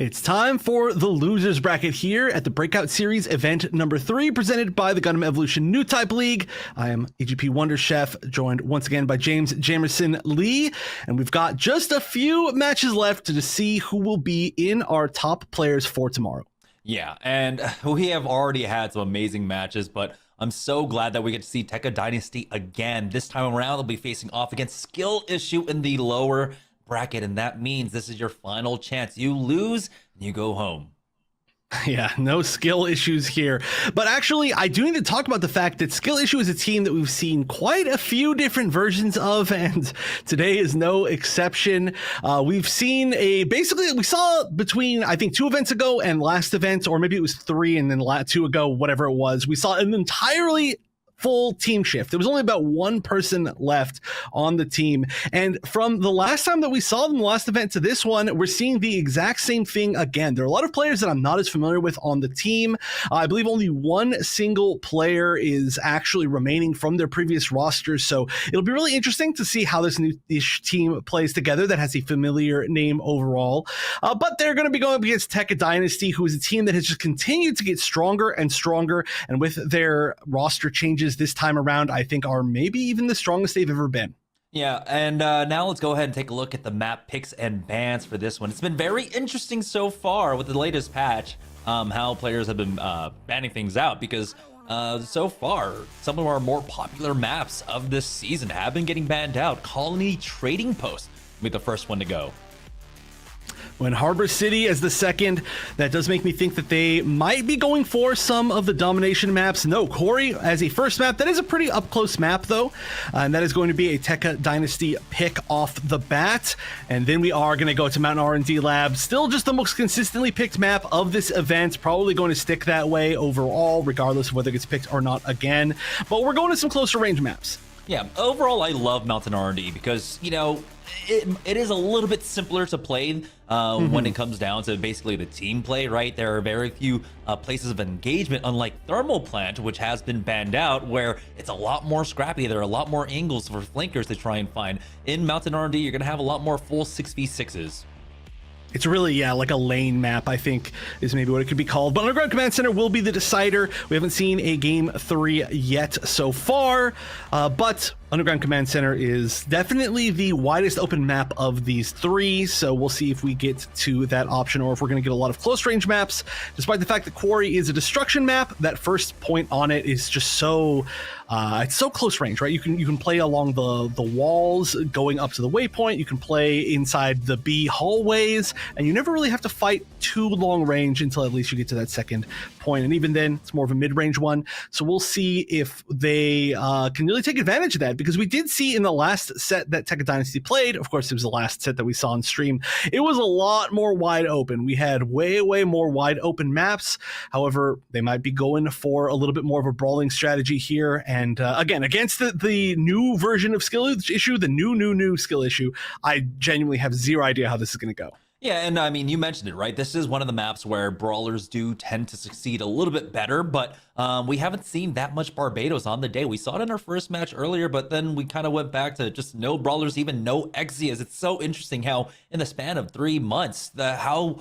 It's time for the losers bracket here at the Breakout Series event number 3, presented by the Gundam Evolution New Type League. I am AGP Wonder Chef, joined once again by James Jamerson Lee, and we've got just a few matches left to see who will be in our top players for tomorrow. Yeah, and we have already had some amazing matches, but I'm so glad that we get to see Tekka Dynasty again. This time around, they'll be facing off against Skill Issue in the lower bracket, and that means this is your final chance. You lose, and you go home. Yeah, no Skill Issues here. But actually, I do need to talk about the fact that Skill Issue is a team that we've seen quite a few different versions of, and today is no exception. We've seen we saw between, I think, 2 events ago and last event, or maybe it was 3 and then 2 ago, whatever it was, we saw an entirely full team shift. There was only about one person left on the team. And from the last time that we saw them, the last event to this one, we're seeing the exact same thing again. There are a lot of players that I'm not as familiar with on the team. I believe only one single player is actually remaining from their previous roster. So it'll be really interesting to see how this new-ish team plays together that has a familiar name overall. But they're going to be going up against Tekka Dynasty, who is a team that has just continued to get stronger and stronger. And with their roster changes this time around, I think are maybe even the strongest they've ever been. Yeah, and now let's go ahead and take a look at the map picks and bans for this one. It's been very interesting so far with the latest patch, how players have been banning things out, because so far, some of our more popular maps of this season have been getting banned out. Colony Trading Post will be the first one to go. When Harbor City as the second, that does make me think that they might be going for some of the domination maps. No, Quarry as a first map. That is a pretty up-close map, though. And that is going to be a Tekka Dynasty pick off the bat. And then we are going to go to Mountain R&D Lab. Still just the most consistently picked map of this event. Probably going to stick that way overall, regardless of whether it gets picked or not again. But we're going to some closer range maps. Yeah, overall, I love Mountain R&D because, you know, it is a little bit simpler to play when it comes down to basically the team play, right? There are very few places of engagement, unlike Thermal Plant, which has been banned out, where it's a lot more scrappy. There are a lot more angles for flankers to try and find. In Mountain R&D, you're going to have a lot more full 6v6s. It's really, yeah, like a lane map, I think, is maybe what it could be called. But Underground Command Center will be the decider. We haven't seen a Game 3 yet so far, but Underground Command Center is definitely the widest open map of these 3, so we'll see if we get to that option or if we're going to get a lot of close range maps. Despite the fact that Quarry is a destruction map, that first point on it is just so... it's so close range, right? You can play along the walls going up to the waypoint. You can play inside the B hallways, and you never really have to fight too long range until at least you get to that second point. And even then, it's more of a mid-range one. So we'll see if they can really take advantage of that, because we did see in the last set that Tekka Dynasty played, of course, it was the last set that we saw on stream, it was a lot more wide open. We had way more wide open maps. However, they might be going for a little bit more of a brawling strategy here. And again, against the new version of Skill Issue, the new Skill Issue, I genuinely have zero idea how this is going to go. Yeah, and I mean, you mentioned it, right? This is one of the maps where brawlers do tend to succeed a little bit better, but we haven't seen that much Barbados on the day. We saw it in our first match earlier, but then we kind of went back to just no brawlers, even no Exias. It's so interesting how in the span of 3 months, how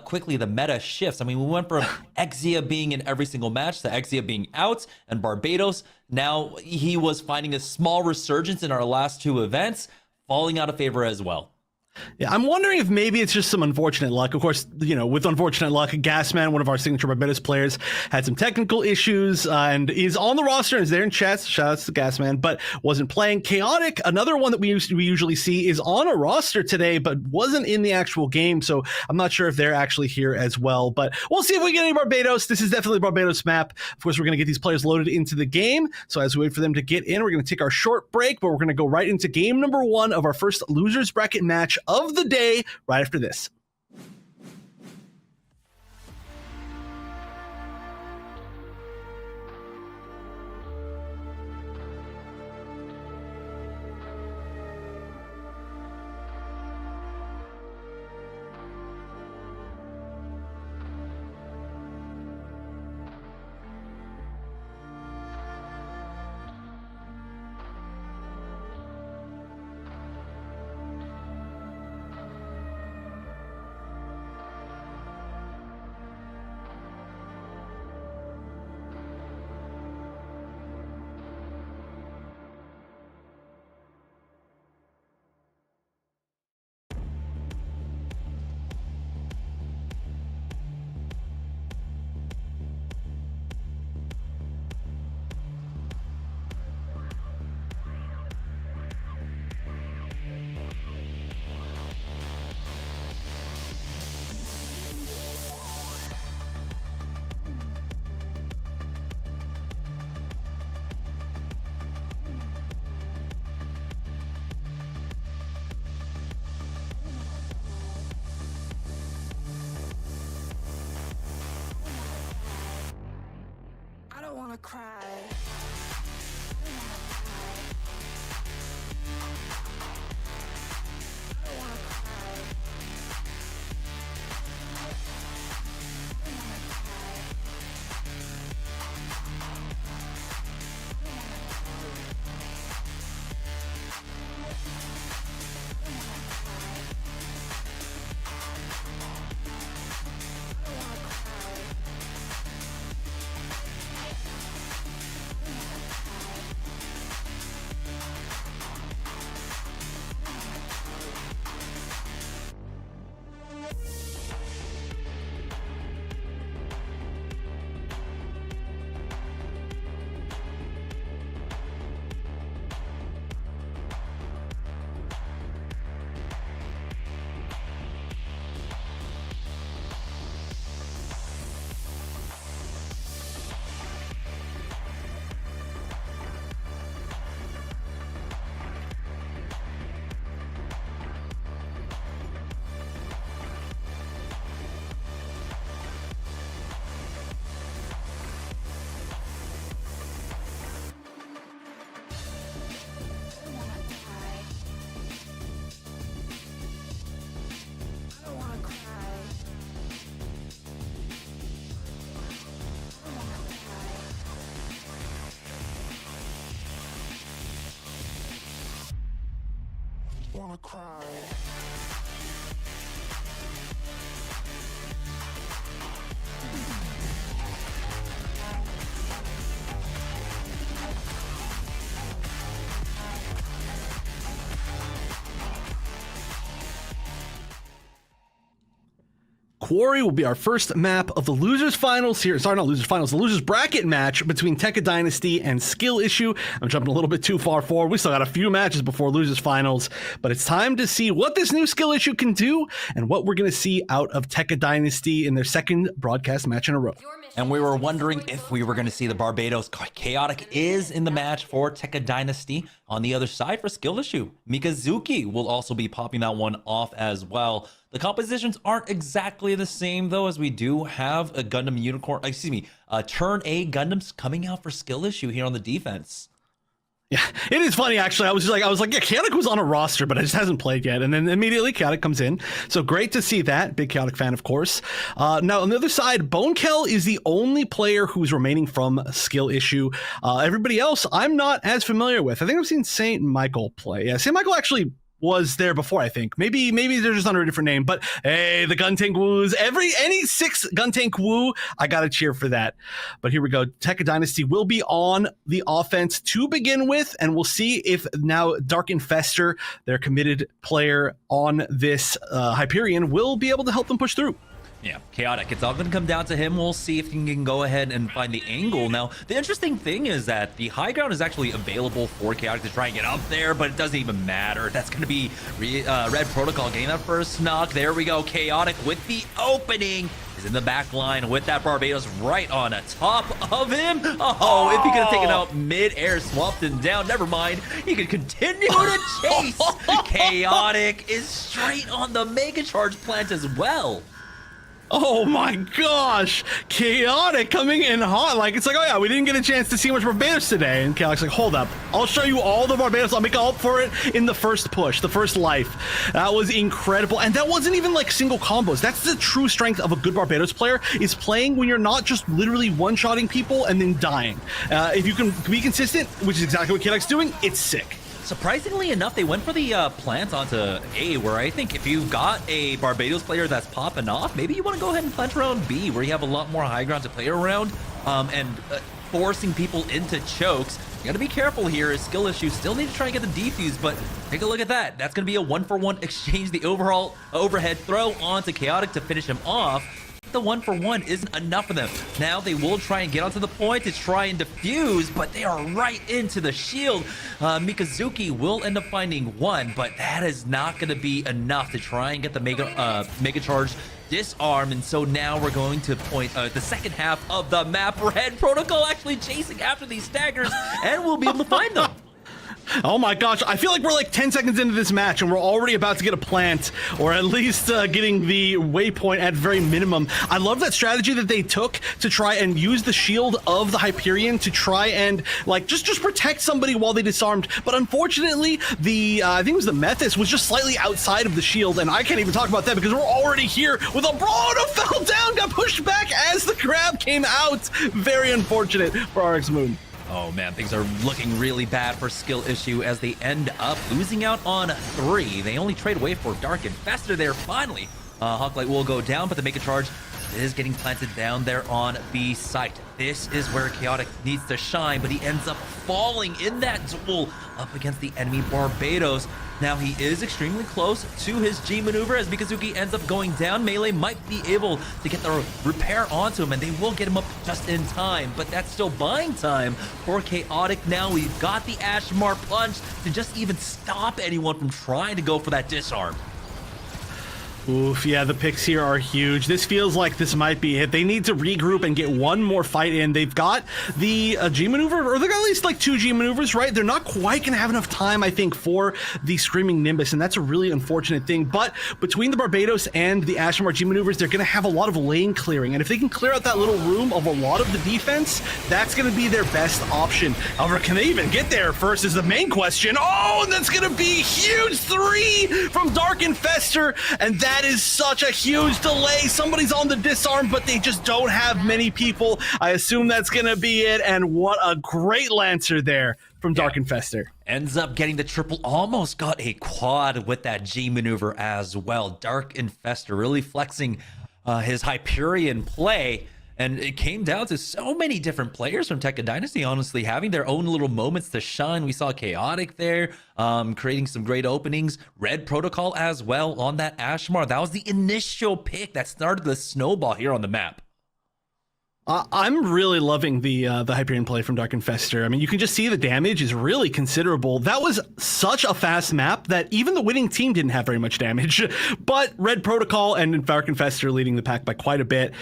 quickly the meta shifts. I mean, we went from Exia being in every single match to Exia being out, and Barbados, now he was finding a small resurgence in our last 2 events, falling out of favor as well. Yeah, I'm wondering if maybe it's just some unfortunate luck. Of course, you know, with unfortunate luck, Gasman, one of our signature Barbados players, had some technical issues and is on the roster and is there in chats. Shout outs to Gasman, but wasn't playing. Chaotic, another one that we usually see, is on a roster today, but wasn't in the actual game. So I'm not sure if they're actually here as well. But we'll see if we get any Barbados. This is definitely a Barbados map. Of course, we're going to get these players loaded into the game. So as we wait for them to get in, we're going to take our short break, but we're going to go right into game number 1 of our first losers bracket match of the day right after this. don't wanna cry. Wanna cry. Quarry will be our first map of the losers finals here. Sorry, not losers finals, the losers bracket match between Tekka Dynasty and Skill Issue. I'm jumping a little bit too far forward. We still got a few matches before losers finals, but it's time to see what this new Skill Issue can do and what we're going to see out of Tekka Dynasty in their second broadcast match in a row. And we were wondering if we were going to see the Barbados. Chaotic is in the match for Tekka Dynasty. On the other side for Skill Issue, Mikazuki will also be popping that one off as well. The compositions aren't exactly the same though, as we do have a Gundam Unicorn, Turn A Gundams coming out for Skill Issue here on the defense. Yeah, it is funny actually. I was like, yeah, Chaotic was on a roster, but it just hasn't played yet. And then immediately Chaotic comes in. So great to see that. Big Chaotic fan, of course. Now on the other side, Bonekel is the only player who's remaining from Skill Issue. Everybody else, I'm not as familiar with. I think I've seen Saint Michael play. Yeah, Saint Michael actually was there before, I think. Maybe they're just under a different name, but hey, the Gun Tank Woos, any 6 Gun Tank Woo, I gotta cheer for that. But here we go. Tekka Dynasty will be on the offense to begin with, and we'll see if now Dark Infester, their committed player on this Hyperion, will be able to help them push through. Yeah, Chaotic. It's all going to come down to him. We'll see if he can go ahead and find the angle. Now, the interesting thing is that the high ground is actually available for Chaotic to try and get up there, but it doesn't even matter. That's going to be Red Protocol getting that first knock. There we go. Chaotic with the opening is in the back line with that Barbados right on top of him. Oh, if he could have taken out mid-air, swapped him down, never mind. He could continue to chase. Chaotic is straight on the Mega Charge plant as well. Oh my gosh, Chaotic coming in hot. Like, it's like, oh yeah, we didn't get a chance to see much Barbados today. And Chaotic's like, hold up, I'll show you all the Barbados. I'll make up for it in the first push, the first life. That was incredible. And that wasn't even like single combos. That's the true strength of a good Barbados player, is playing when you're not just literally one-shotting people and then dying. If you can be consistent, which is exactly what Chaotic's doing, it's sick. Surprisingly enough, they went for the plant onto A, where I think if you've got a Barbados player that's popping off, maybe you want to go ahead and plant around B, where you have a lot more high ground to play around, and forcing people into chokes. You gotta be careful here. As Skill Issue still need to try and get the defuse, but take a look at that. That's gonna be a 1-for-1 exchange. The overall overhead throw onto Chaotic to finish him off. The 1-for-1 isn't enough of them. Now they will try and get onto the point to try and defuse, but they are right into the shield. Mikazuki will end up finding one, but that is not going to be enough to try and get the Mega Charge disarm. And so now we're going to point the second half of the map. Red Protocol actually chasing after these staggers, and we'll be able to find them. Oh my gosh, I feel like we're like 10 seconds into this match and we're already about to get a plant, or at least getting the waypoint at very minimum. I love that strategy that they took to try and use the shield of the Hyperion to try and like just protect somebody while they disarmed. But unfortunately, the I think it was the Methis was just slightly outside of the shield, and I can't even talk about that because we're already here with a Brono fell down, got pushed back as the grab came out. Very unfortunate for RX Moon. Oh man, things are looking really bad for Skill Issue as they end up losing out on 3. They only trade away for Dark Infestor there finally. Hawklight will go down, but the Make a Charge is getting planted down there on B site. This is where Chaotic needs to shine, but he ends up falling in that duel up against the enemy Barbados. Now he is extremely close to his G maneuver as Mikazuki ends up going down. Melee might be able to get the repair onto him, and they will get him up just in time, but that's still buying time for Chaotic. Now we've got the Ashmar punch to just even stop anyone from trying to go for that disarm. Oof, yeah, the picks here are huge. This feels like this might be it. They need to regroup and get one more fight in. They've got the G maneuver, or they got at least like 2 G maneuvers, right? They're not quite gonna have enough time, I think, for the Screaming Nimbus, and that's a really unfortunate thing. But between the Barbados and the Ashmar G maneuvers, they're gonna have a lot of lane clearing, and if they can clear out that little room of a lot of the defense, that's gonna be their best option. However, can they even get there first is the main question. Oh, and that's gonna be huge 3 from Dark Infestor, and that is such a huge delay. Somebody's on the disarm, but they just don't have many people. I assume that's gonna be it, and what a great Lancer there from Dark Infestor. Ends up getting the triple, almost got a quad with that G maneuver as well. Dark Infestor really flexing his Hyperion play. And it came down to so many different players from Tekka Dynasty, honestly, having their own little moments to shine. We saw Chaotic there, creating some great openings. Red Protocol as well on that Ashmar. That was the initial pick that started the snowball here on the map. I'm really loving the Hyperion play from Dark Infestor. I mean, you can just see the damage is really considerable. That was such a fast map that even the winning team didn't have very much damage. But Red Protocol and Dark Infestor leading the pack by quite a bit.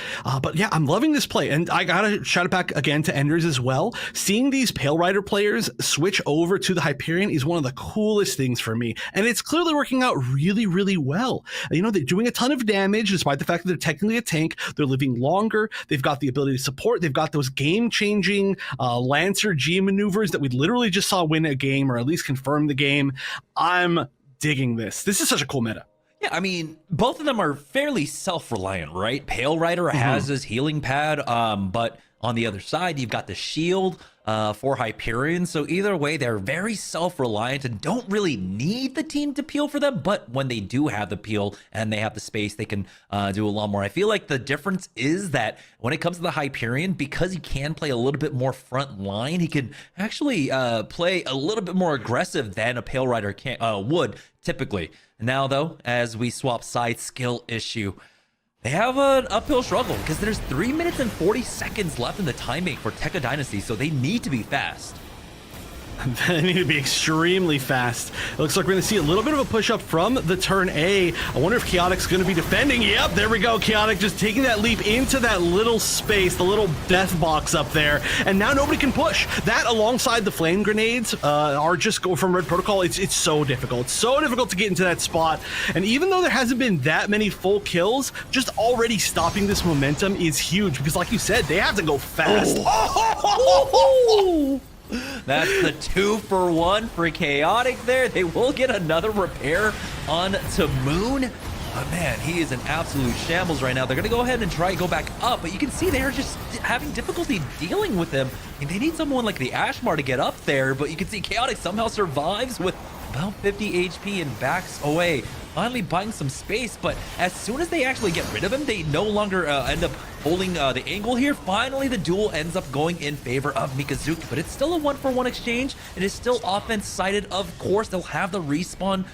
But yeah, I'm loving this play. And I gotta shout it back again to Enders as well. Seeing these Pale Rider players switch over to the Hyperion is one of the coolest things for me. And it's clearly working out really, really well. You know, they're doing a ton of damage despite the fact that they're technically a tank. They're living longer. They've got the ability to support. They've got those game-changing Lancer G maneuvers that we literally just saw win a game, or at least confirm the game. I'm digging this. This is such a cool meta. Yeah, I mean, both of them are fairly self-reliant, right? Pale Rider has his healing pad, but on the other side, you've got the shield for Hyperion. So either way, they're very self-reliant and don't really need the team to peel for them. But when they do have the peel and they have the space, they can do a lot more. I feel like the difference is that when it comes to the Hyperion, because he can play a little bit more front line, he can actually play a little bit more aggressive than a Pale Rider would typically. Now, though, as we swap sides, Skill Issue, they have an uphill struggle because there's 3 minutes and 40 seconds left in the timing for Tekka Dynasty, so they need to be fast. They need to be extremely fast. It looks like we're going to see a little bit of a push up from the turn A. I wonder if Chaotic's going to be defending. Yep, there we go. Chaotic just taking that leap into that little space, the little death box up there. And now nobody can push. That alongside the flame grenades are just go from Red Protocol. It's so difficult. It's so difficult to get into that spot. And even though there hasn't been that many full kills, just already stopping this momentum is huge because like you said, they have to go fast. That's the 2-for-1 for Chaotic there. They will get another repair on to Moon. But man, he is an absolute shambles right now. They're going to go ahead and try to go back up, but you can see they're just having difficulty dealing with him. And they need someone like the Ashmar to get up there, but you can see Chaotic somehow survives with about 50 HP and backs away, finally buying some space. But as soon as they actually get rid of him, they no longer end up holding the angle here. Finally, the duel ends up going in favor of Mikazuki, but it's still a 1-for-1 exchange. It is still offense sided. Of course, they'll have the respawn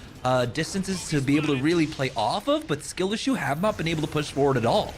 distances to be able to really play off of, but Skill Issue have not been able to push forward at all.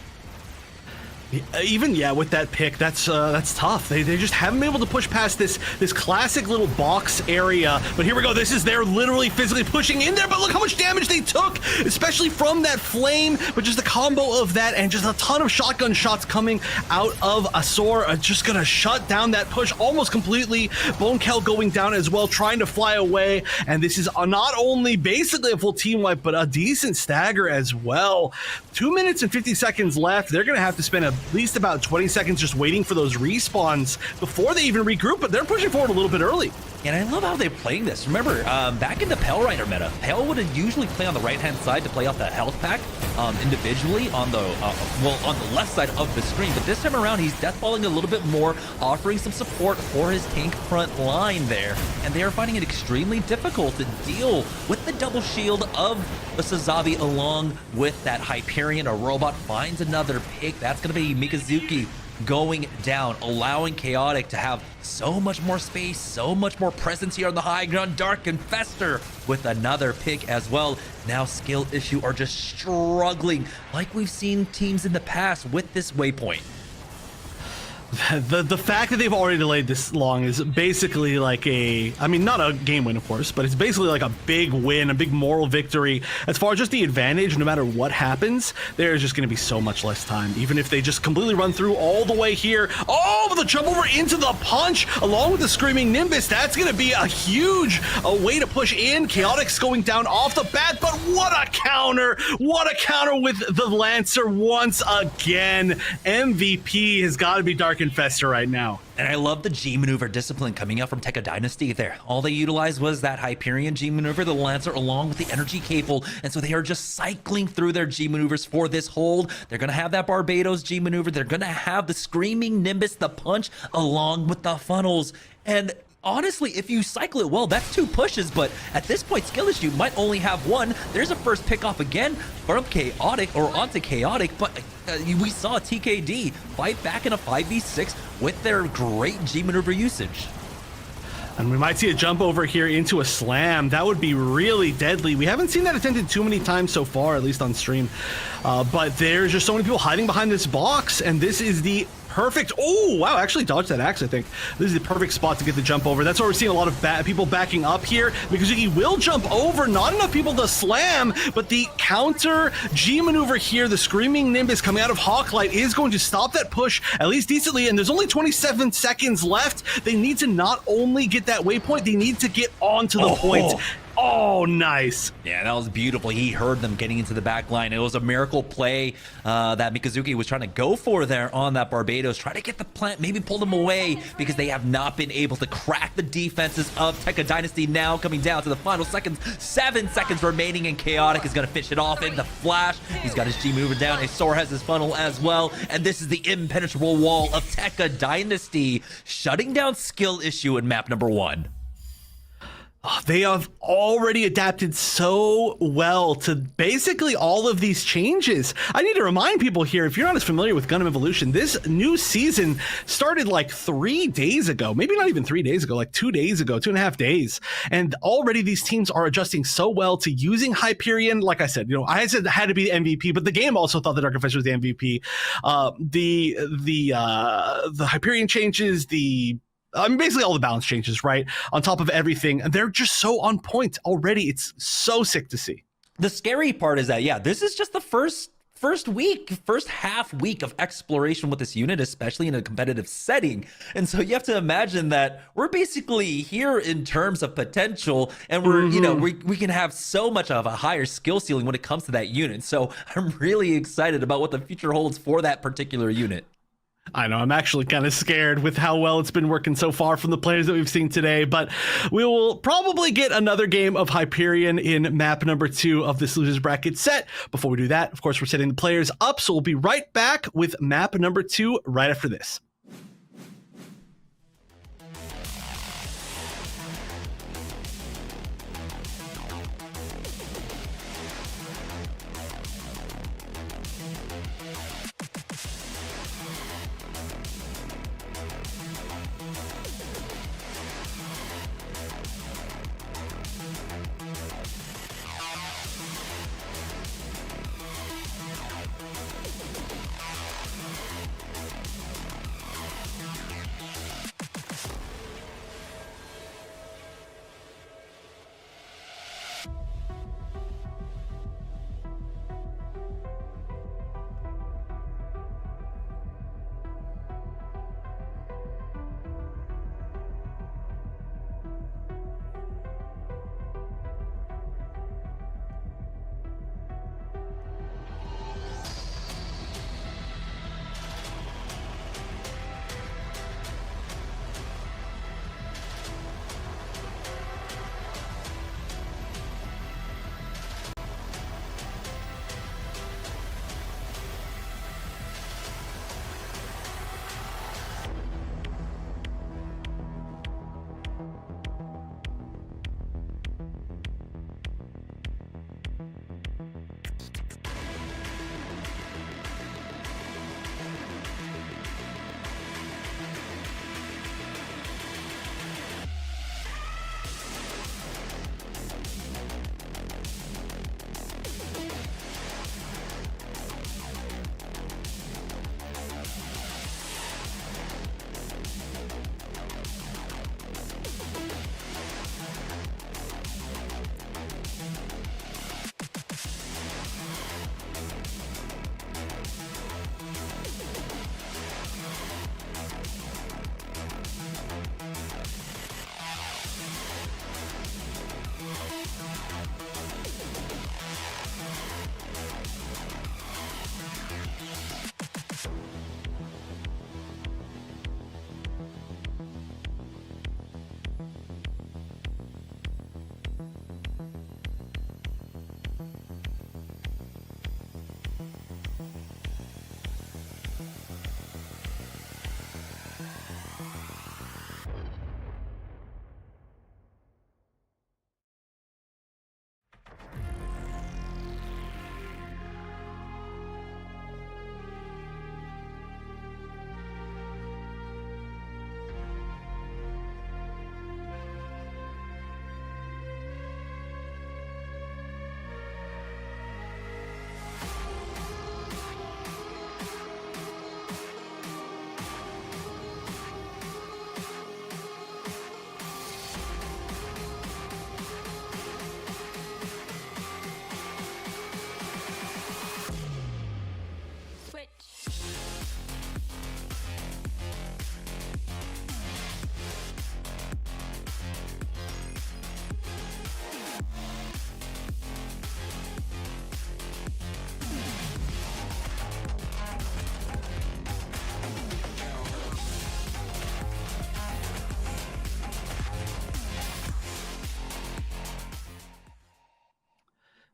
Even with that pick, that's tough. They just haven't been able to push past this classic little box area. But here we go. They're literally physically pushing in there. But look how much damage they took, especially from that flame. But just the combo of that and just a ton of shotgun shots coming out of Azor are just gonna shut down that push almost completely. Bonekel going down as well, trying to fly away. And this is not only basically a full team wipe, but a decent stagger as well. 2 minutes and 50 seconds left. They're gonna have to spend at least about 20 seconds just waiting for those respawns before they even regroup, but they're pushing forward a little bit early. And I love how they're playing this. Remember, back in the Pale Rider meta, Pale would usually play on the right-hand side to play off the health pack individually on the on the left side of the screen. But this time around, he's deathballing a little bit more, offering some support for his tank front line there. And they are finding it extremely difficult to deal with the double shield of the Sazabi along with that Hyperion. A robot finds another pick. That's going to be Mikazuki going down, allowing Chaotic to have so much more space, so much more presence here on the high ground. Dark and Fester with another pick as well. Now Skill Issue are just struggling like we've seen teams in the past with this waypoint. The fact that they've already delayed this long is basically like not a game win, of course, but it's basically like a big win, a big moral victory. As far as just the advantage, no matter what happens, there's just going to be so much less time. Even if they just completely run through all the way here. Oh, the jump over into the punch, along with the Screaming Nimbus. That's going to be a huge way to push in. Chaotic's going down off the bat, but what a counter! What a counter with the Lancer once again. MVP has got to be Dark and Fester right now. And I love the G maneuver discipline coming out from Tekka Dynasty there. All they utilized was that Hyperion G maneuver, the Lancer, along with the energy cable. And so they are just cycling through their G maneuvers for this hold. They're going to have that Barbados G maneuver. They're going to have the Screaming Nimbus, the punch, along with the funnels. And honestly, if you cycle it well, that's 2 pushes, but at this point, Skill Issue might only have 1. There's a first pick off again from Chaotic, or onto Chaotic, but we saw TKD fight back in a 5v6 with their great G maneuver usage. And we might see a jump over here into a slam. That would be really deadly. We haven't seen that attempted too many times so far, at least on stream. But there's just so many people hiding behind this box, and this is the perfect. Oh, wow, actually dodged that axe, I think. This is the perfect spot to get the jump over. That's why we're seeing a lot of people backing up here, because he will jump over. Not enough people to slam, but the counter G maneuver here, the Screaming Nimbus coming out of Hawklight, is going to stop that push at least decently, and there's only 27 seconds left. They need to not only get that waypoint, they need to get onto the point. Oh, nice. Yeah, that was beautiful. He heard them getting into the back line. It was a miracle play that Mikazuki was trying to go for there on that Barbados. Try to get the plant, maybe pull them away, because they have not been able to crack the defenses of Tekka Dynasty. Now coming down to the final seconds. 7 seconds remaining, and Chaotic is going to finish it off in the flash. He's got his G mover down. Azor has his funnel as well. And this is the impenetrable wall of Tekka Dynasty, shutting down Skill Issue in map number 1. They have already adapted so well to basically all of these changes. I need to remind people here, if you're not as familiar with Gundam Evolution, this new season started like 3 days ago, maybe not even 3 days ago, like 2 days ago, 2.5 days. And already these teams are adjusting so well to using Hyperion. Like I said, I said it had to be the MVP, but the game also thought that Dark Fester was the MVP. The Hyperion changes, basically all the balance changes, right? On top of everything. They're just so on point already. It's so sick to see. The scary part is that, this is just the first half week of exploration with this unit, especially in a competitive setting. And so you have to imagine that we're basically here in terms of potential, and we're, we can have so much of a higher skill ceiling when it comes to that unit. So I'm really excited about what the future holds for that particular unit. I know, I'm actually kind of scared with how well it's been working so far from the players that we've seen today, but we will probably get another game of Hyperion in map number 2 of this losers bracket set. Before we do that, of course, we're setting the players up, so we'll be right back with map number 2 right after this.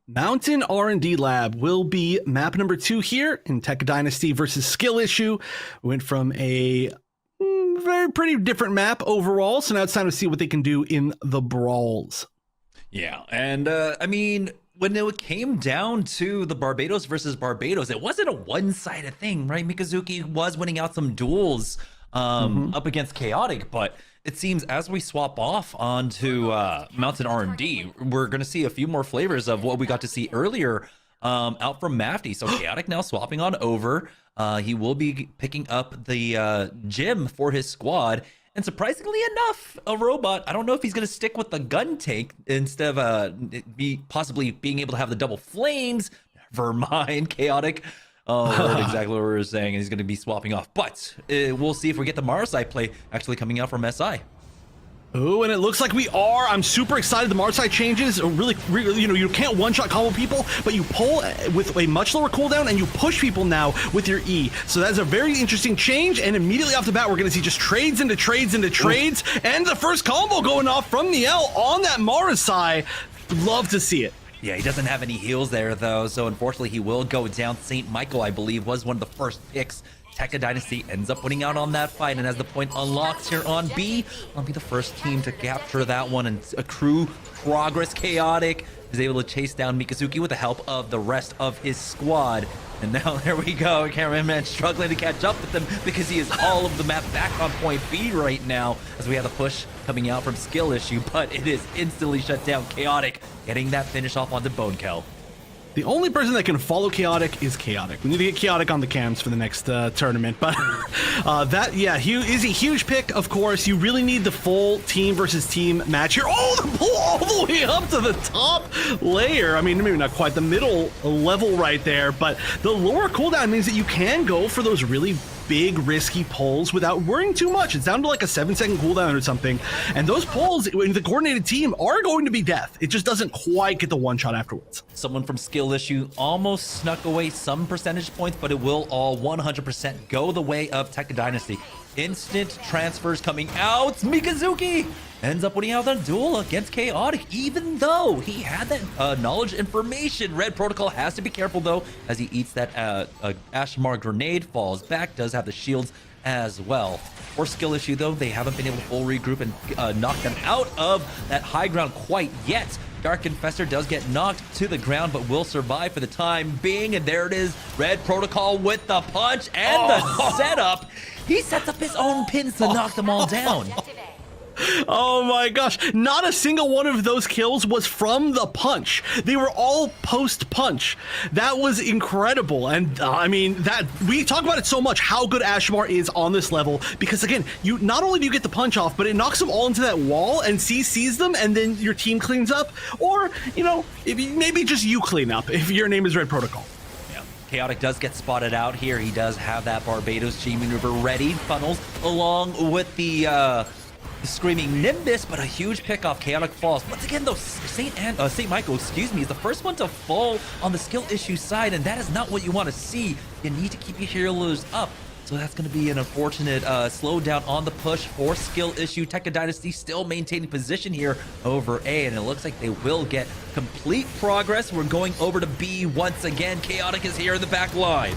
Mountain R&D Lab will be map number 2 here in Tekka Dynasty versus Skill Issue. We went from a very pretty different map overall, so now it's time to see what they can do in the brawls. Yeah, and I mean, when it came down to the Barbados versus Barbados, it wasn't a one-sided thing, right? Mikazuki was winning out some duels up against Chaotic, but it seems as we swap off onto Mountain R&D, we're going to see a few more flavors of what we got to see earlier out from Mafty. So Chaotic now swapping on over. He will be picking up the gym for his squad. And surprisingly enough, a robot, I don't know if he's going to stick with the gun tank instead of possibly being able to have the double flames. Never mind, Chaotic. Oh, Lord, exactly what we were saying. He's going to be swapping off. But we'll see if we get the Marsai play actually coming out from SI. Oh, and it looks like we are. I'm super excited. The Marsai changes really, you know, you can't one-shot combo people, but you pull with a much lower cooldown and you push people now with your E. So that's a very interesting change. And immediately off the bat, we're going to see just trades into trades into trades. And the first combo going off from Niel on that Marsai. Love to see it. Yeah, he doesn't have any heals there, though, so unfortunately he will go down. St. Michael, I believe, was one of the first picks. Tekka Dynasty ends up winning out on that fight, and as the point unlocks here on B, I'll be the first team to capture that one and accrue progress. Chaotic is able to chase down Mikazuki with the help of the rest of his squad. And now there we go, Cameraman struggling to catch up with them because he is all of the map back on point B right now as we have the push coming out from Skill Issue, but it is instantly shut down. Chaotic getting that finish off onto Bonekel. The only person that can follow Chaotic is Chaotic. We need to get Chaotic on the cams for the next tournament. But that, yeah, is a huge pick, of course. You really need the full team versus team match here. Oh, the pull all the way up to the top layer. I mean, maybe not quite the middle level right there, but the lower cooldown means that you can go for those really big risky pulls without worrying too much. It's down to like a 7-second cooldown or something, and those pulls in the coordinated team are going to be death. It just doesn't quite get the one shot afterwards. Someone from Skill Issue almost snuck away some percentage points, but it will all 100% go the way of Tekka Dynasty. Instant transfers coming out. Mikazuki ends up winning out the duel against Chaotic, even though he had that knowledge information. Red Protocol has to be careful, though, as he eats that Ashmar grenade, falls back, does have the shields as well. For Skill Issue, though, they haven't been able to full regroup and knock them out of that high ground quite yet. Dark Confessor does get knocked to the ground, but will survive for the time being. And there it is, Red Protocol with the punch and the setup. He sets up his own pins to knock them all down. Oh my gosh, not a single one of those kills was from the punch. They were all post-punch. That was incredible. And I mean, that we talk about it so much, how good Ashmar is on this level, because again, you not only do you get the punch off, but it knocks them all into that wall and CCs them, and then your team cleans up. Or, you know, maybe just you clean up if your name is Red Protocol. Chaotic does get spotted out here. He does have that Barbados G maneuver ready, funnels along with the Screaming Nimbus, but a huge pickoff. Chaotic falls. Once again, though, St. Michael, excuse me, is the first one to fall on the Skill Issue side, and that is not what you want to see. You need to keep your healers up. So that's going to be an unfortunate slowdown on the push for Skill Issue. Tekka Dynasty still maintaining position here over A, and it looks like they will get complete progress. We're going over to B once again. Chaotic is here in the back line.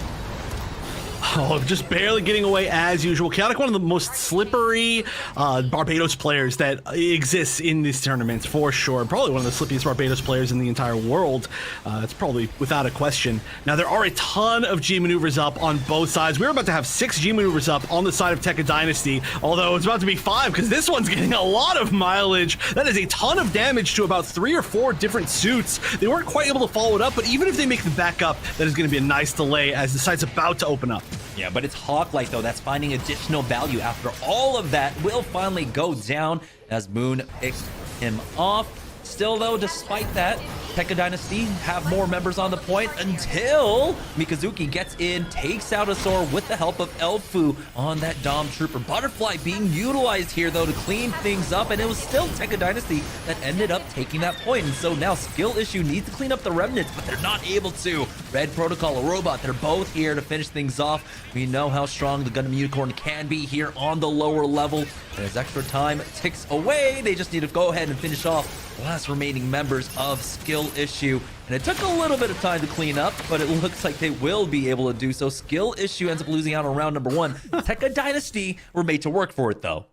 Oh, just barely getting away as usual. Chaotic, one of the most slippery Barbados players that exists in these tournaments, for sure. Probably one of the slippiest Barbados players in the entire world. It's probably without a question. Now, there are a ton of G maneuvers up on both sides. We're about to have 6 G maneuvers up on the side of Tekka Dynasty, although it's about to be 5 because this one's getting a lot of mileage. That is a ton of damage to about 3 or 4 different suits. They weren't quite able to follow it up, but even if they make the backup, that is going to be a nice delay as the site's about to open up. Yeah, but it's Hawklight, though, that's finding additional value after all of that. Will finally go down as Moon picks him off. Still, though, despite that, Tekka Dynasty have more members on the point until Mikazuki gets in, takes out a sword with the help of Elfu on that Dom Trooper. Butterfly being utilized here, though, to clean things up, and it was still Tekka Dynasty that ended up taking that point. And so now Skill Issue needs to clean up the remnants, but they're not able to. Red Protocol, a robot, they're both here to finish things off. We know how strong the Gundam Unicorn can be here on the lower level. As extra time ticks away, they just need to go ahead and finish off the last remaining members of Skill skill issue, and it took a little bit of time to clean up, but it looks like they will be able to do so. Skill issue ends up losing out on round number 1. Tekka Dynasty were made to work for it, though.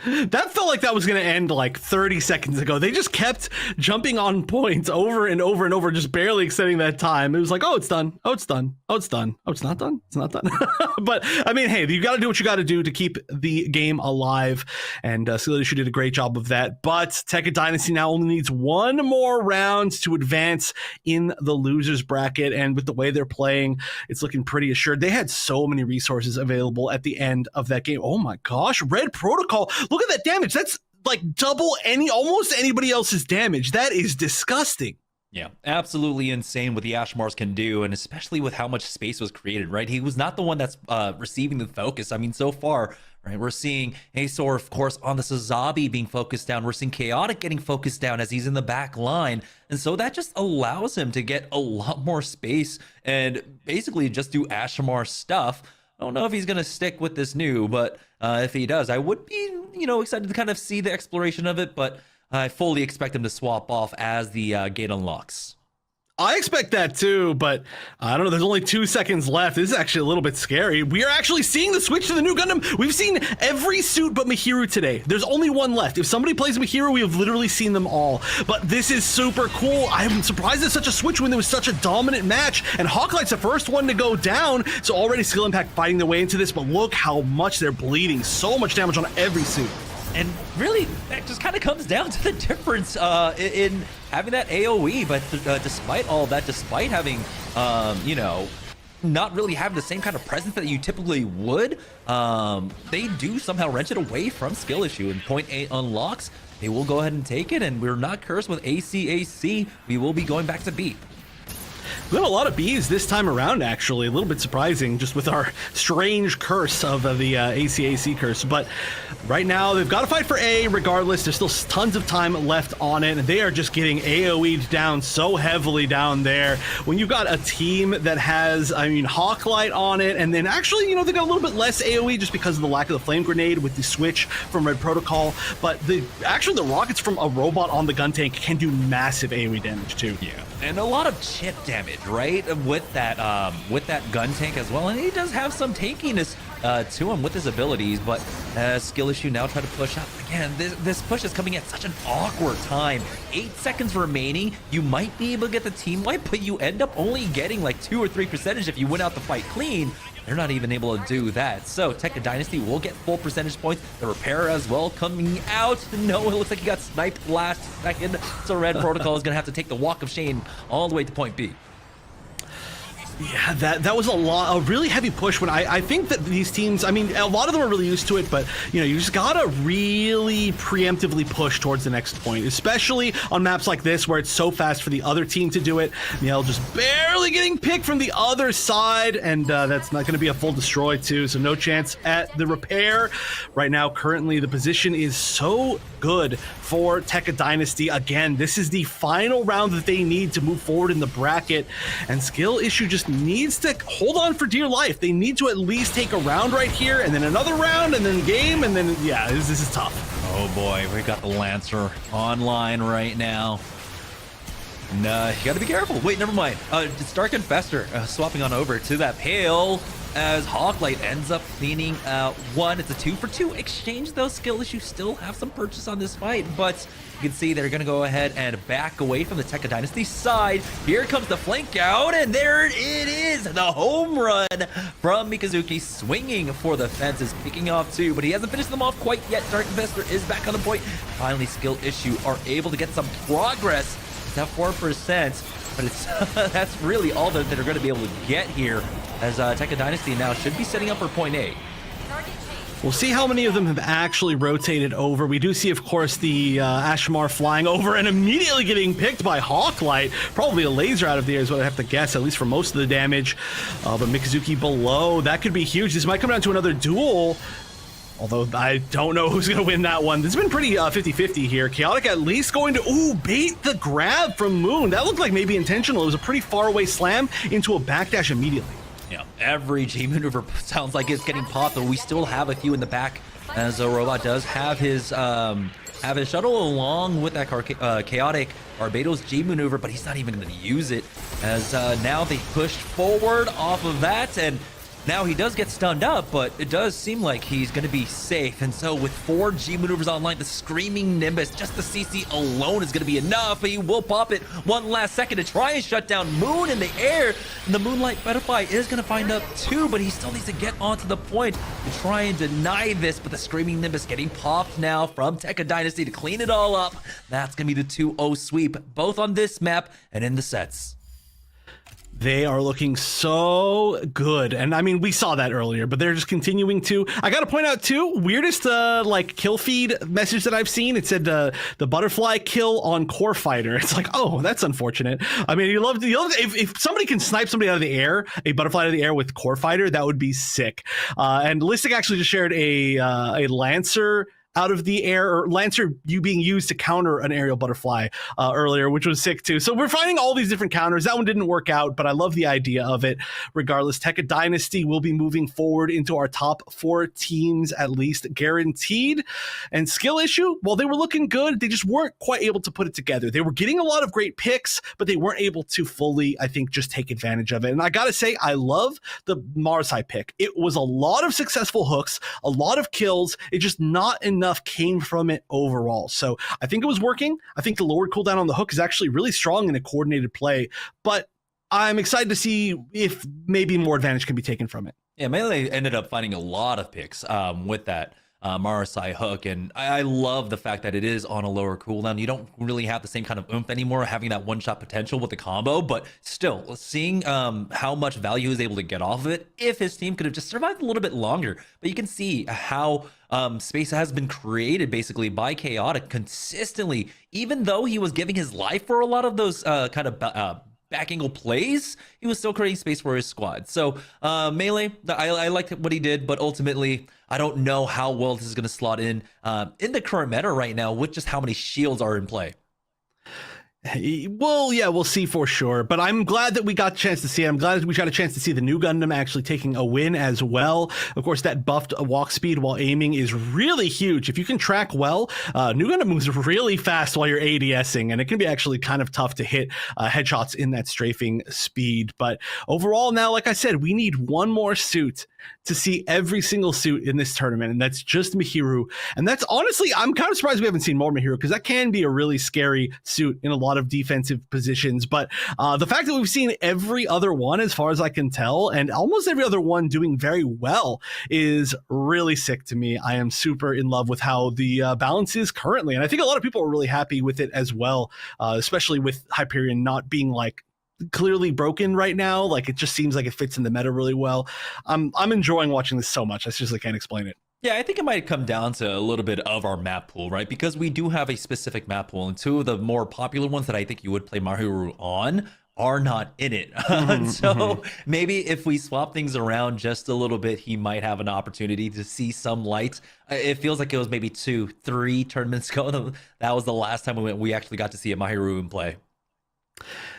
That felt like that was going to end like 30 seconds ago. They just kept jumping on points over and over and over, just barely extending that time. It was like, oh, it's done. Oh, it's done. Oh, it's done. Oh, it's not done. It's not done. But I mean, hey, you got to do what you got to do to keep the game alive. And Skill-Issue did a great job of that. But Tekka Dynasty now only needs one more round to advance in the losers bracket. And with the way they're playing, it's looking pretty assured. They had so many resources available at the end of that game. Oh my gosh, Red Protocol. Look at that damage. That's like double almost anybody else's damage. That is disgusting. Yeah, absolutely insane what the Ashmars can do, and especially with how much space was created, right? He was not the one that's receiving the focus. I mean, so far, right, we're seeing Azor, of course, on the Sazabi being focused down. We're seeing Chaotic getting focused down as he's in the back line. And so that just allows him to get a lot more space and basically just do Ashmar stuff. I don't know if he's going to stick with this new, but if he does, I would be, excited to kind of see the exploration of it, but I fully expect him to swap off as the gate unlocks. I expect that too, but I don't know. There's only 2 seconds left. This is actually a little bit scary. We are actually seeing the switch to the new Gundam. We've seen every suit but Mihiru today. There's only one left. If somebody plays Mihiru, we have literally seen them all. But this is super cool. I'm surprised it's such a switch when there was such a dominant match. And Hawklight's the first one to go down. So already Skill Impact fighting their way into this, but look how much they're bleeding. So much damage on every suit. And really, that just kind of comes down to the difference in having that AoE. But despite all of that, despite having, not really having the same kind of presence that you typically would, they do somehow wrench it away from Skill Issue. And point A unlocks, they will go ahead and take it. And we're not cursed with ACAC. We will be going back to B. We got a lot of Bs this time around, actually. A little bit surprising, just with our strange curse of the ACAC curse. But right now, they've got to fight for A regardless. There's still tons of time left on it. And they are just getting AoE'd down so heavily down there. When you've got a team that has, Hawklight on it, and then actually, they got a little bit less AoE just because of the lack of the flame grenade with the switch from Red Protocol. But the rockets from a robot on the gun tank can do massive AoE damage too. Yeah, and a lot of chip damage, right, with that gun tank as well. And he does have some tankiness to him with his abilities, but Skill Issue now try to push up again. This push is coming at such an awkward time. 8 seconds remaining. You might be able to get the team wipe, but you end up only getting like 2 or 3% if you win out the fight clean. They're not even able to do that. So Tekka Dynasty will get full percentage points. The repair as well coming out. No, it looks like he got sniped last second. So Red Protocol is going to have to take the walk of shame all the way to point B. Yeah, that was a really heavy push. When I think that these teams, a lot of them are really used to it, but you just gotta really preemptively push towards the next point, especially on maps like this where it's so fast for the other team to do it. Just barely getting picked from the other side, and that's not going to be a full destroy too, so no chance at the repair. Right now, currently, the position is so good for Tekka Dynasty. Again, this is the final round that they need to move forward in the bracket, and Skill Issue just needs to hold on for dear life. They need to at least take a round right here, and then another round, and then game, and then, yeah, this is tough. Oh boy, we got the Lancer online right now. And you gotta be careful. Wait, never mind. Stark and Fester swapping on over to that Pale as Hawklight ends up cleaning one. It's a 2-for-2 exchange, though. Skill Issue still have some purchase on this fight, but you can see they're going to go ahead and back away from the Tekka Dynasty side. Here comes the flank out, and there it is. The home run from Mikazuki, swinging for the fences, picking off two, but he hasn't finished them off quite yet. Dark Investor is back on the point. Finally, Skill Issue are able to get some progress. It's at 4%, but it's that's really all that they're going to be able to get here, as Tekka Dynasty now should be setting up for point A. We'll see how many of them have actually rotated over. We do see, of course, the Ashmar flying over and immediately getting picked by Hawklight. Probably a laser out of there is what I have to guess, at least for most of the damage. But Mikazuki below, that could be huge. This might come down to another duel. Although I don't know who's going to win that one. This has been pretty 50-50 here. Chaotic at least going to, bait the grab from Moon. That looked like maybe intentional. It was a pretty far away slam into a backdash immediately. Yeah, every G maneuver sounds like it's getting popped, but we still have a few in the back, as a robot does have his have a shuttle along with that chaotic Barbados G maneuver, but he's not even going to use it, as now they pushed forward off of that, and now he does get stunned up, but it does seem like he's going to be safe. And so with 4 G maneuvers online, the Screaming Nimbus, just the CC alone is going to be enough. But he will pop it one last second to try and shut down Moon in the air. And the Moonlight Butterfly is going to find up too, but he still needs to get onto the point to try and deny this. But the Screaming Nimbus getting popped now from Tekka Dynasty to clean it all up. That's going to be the 2-0 sweep, both on this map and in the sets. They are looking so good. And I mean, we saw that earlier, but they're just continuing to. I got to point out too, weirdest like kill feed message that I've seen. It said the butterfly kill on Core Fighter. It's like, oh, that's unfortunate. I mean, you love if somebody can snipe somebody out of the air, a butterfly out of the air with Core Fighter, that would be sick. And Listic actually just shared a Lancer out of the air, or Lancer being used to counter an aerial butterfly earlier, which was sick too. So we're finding all these different counters. That one didn't work out, but I love the idea of it. Regardless, Tekka Dynasty will be moving forward into our top 4 teams, at least guaranteed. And skill issue, well, they were looking good. They just weren't quite able to put it together. They were getting a lot of great picks, but they weren't able to fully, I think, just take advantage of it. And I gotta say, I love the Marsai pick. It was a lot of successful hooks, a lot of kills. It just not enough came from it overall. So I think it was working. I think the lower cooldown on the hook is actually really strong in a coordinated play, but I'm excited to see if maybe more advantage can be taken from it. Yeah, Melee ended up finding a lot of picks with that Marasai hook, and I love the fact that it is on a lower cooldown. You don't really have the same kind of oomph anymore, having that one-shot potential with the combo, but still, seeing how much value he was able to get off of it, if his team could have just survived a little bit longer. But you can see how space has been created basically by Chaotic consistently, even though he was giving his life for a lot of those kind of back angle plays, he was still creating space for his squad. So Melee, I liked what he did, but ultimately I don't know how well this is going to slot in the current meta right now with just how many shields are in play. Well, yeah, we'll see for sure. But I'm glad that we got a chance to see it. I'm glad that we got a chance to see the new Gundam actually taking a win as well. Of course, that buffed walk speed while aiming is really huge. If you can track well, new Gundam moves really fast while you're ADSing, and it can be actually kind of tough to hit headshots in that strafing speed. But overall, now, like I said, we need one more suit to see every single suit in this tournament, and that's just Mihiru. And that's honestly, I'm kind of surprised we haven't seen more Mihiru, because that can be a really scary suit in a lot of defensive positions. But the fact that we've seen every other one, as far as I can tell, and almost every other one doing very well, is really sick to me. I am super in love with how the balance is currently, and I think a lot of people are really happy with it as well, especially with Hyperion not being like clearly broken right now. Like, it just seems like it fits in the meta really well. I'm enjoying watching this so much. I seriously can't explain it. Yeah, I think it might come down to a little bit of our map pool, right? Because we do have a specific map pool, and 2 of the more popular ones that I think you would play Mahiru on are not in it. So maybe if we swap things around just a little bit, he might have an opportunity to see some light. It feels like it was maybe 2-3 tournaments ago. That was the last time we actually got to see a Mahiru in play.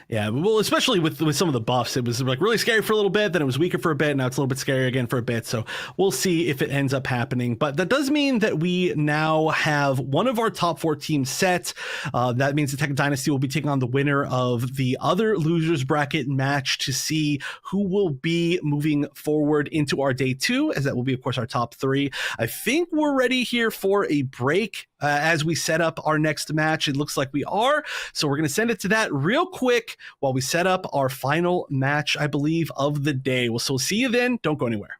Yeah, well, especially with some of the buffs, it was like really scary for a little bit, then it was weaker for a bit, now it's a little bit scary again for a bit, so we'll see if it ends up happening. But that does mean that we now have one of our top 4 teams set. That means the Tekka Dynasty will be taking on the winner of the other losers bracket match to see who will be moving forward into our day 2, as that will be, of course, our top 3. I think we're ready here for a break as we set up our next match. It looks like we are, so we're going to send it to that real quick while we set up our final match, I believe, of the day. Well, so see you then. Don't go anywhere.